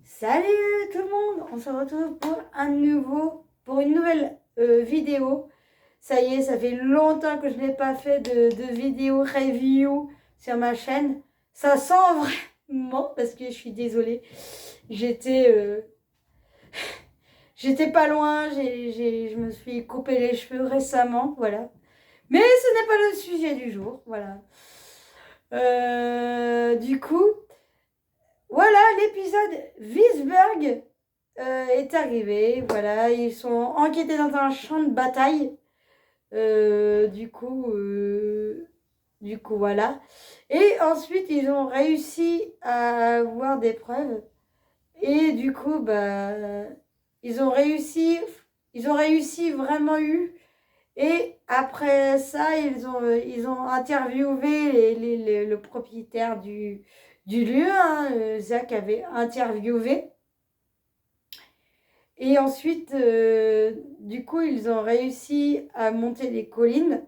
Salut tout le monde, on se retrouve pour une nouvelle vidéo. Ça y est, ça fait longtemps que je n'ai pas fait de vidéo review sur ma chaîne. Ça sent vraiment, parce que je suis désolée, j'étais j'étais pas loin, je me suis coupé les cheveux récemment, voilà. Mais ce n'est pas le sujet du jour, voilà. Du coup, voilà, l'épisode Wiesberg est arrivé. Voilà, ils sont enquêtés dans un champ de bataille. Euh, du coup, euh, voilà. Et ensuite, ils ont réussi à avoir des preuves. Et du coup, ils ont réussi, ils ont réussi vraiment eu. Et après ça, ils ont interviewé le propriétaire du lieu. Hein, Zach avait interviewé. Et ensuite, du coup, ils ont réussi à monter les collines.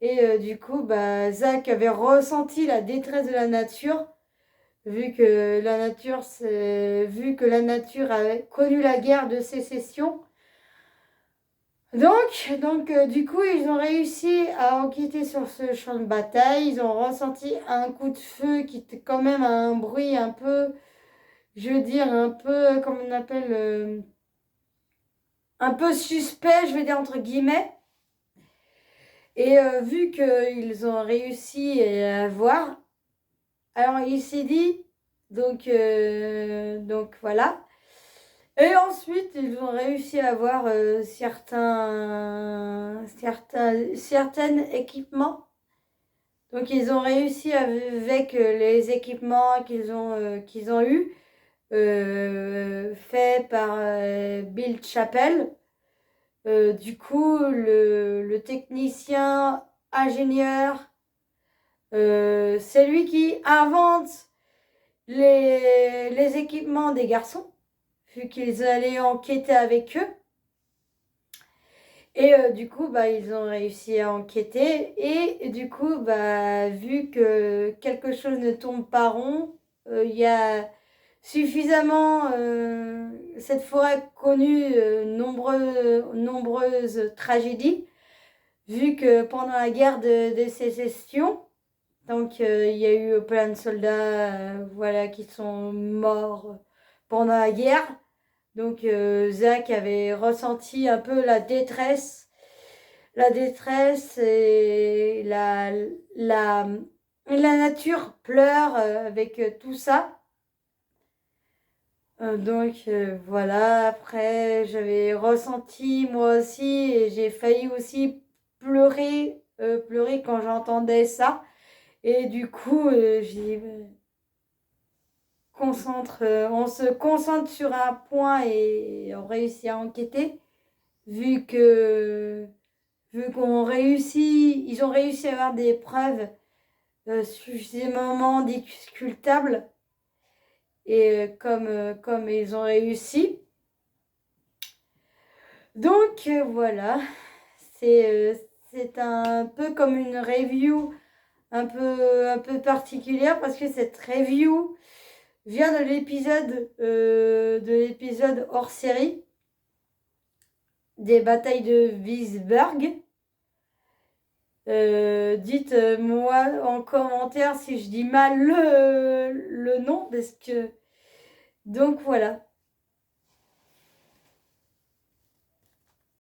Et du coup, Zach avait ressenti la détresse de la nature, vu que la nature avait connu la guerre de sécession. Du coup, ils ont réussi à enquêter sur ce champ de bataille. Ils ont ressenti un coup de feu qui était quand même un bruit un peu, je veux dire, un peu, comme on appelle, un peu suspect, je veux dire, entre guillemets. Et vu qu'ils ont réussi à voir, alors il s'est dit, donc voilà. Et ensuite, ils ont réussi à avoir certains équipements. Donc, ils ont réussi avec les équipements qu'ils ont eus, faits par Bill Chappell. Du coup, le technicien ingénieur, c'est lui qui invente les équipements des garçons, vu qu'ils allaient enquêter avec eux. Et du coup, ils ont réussi à enquêter. Et du coup, vu que quelque chose ne tombe pas rond, il y a suffisamment cette forêt connue nombreuses tragédies, vu que pendant la guerre de sécession, donc il y a eu plein de soldats voilà, qui sont morts pendant la guerre. Donc Zach avait ressenti un peu la détresse et la nature pleure avec tout ça. Voilà, après j'avais ressenti moi aussi et j'ai failli aussi pleurer quand j'entendais ça. Et du coup, on se concentre sur un point et on réussit à enquêter, vu que ils ont réussi à avoir des preuves suffisamment discutables et comme ils ont réussi. Donc voilà, c'est c'est un peu comme une review un peu particulière parce que cette review vient de l'épisode hors série des batailles de Wiesberg. Dites-moi en commentaire si je dis mal le nom, parce que... Donc voilà.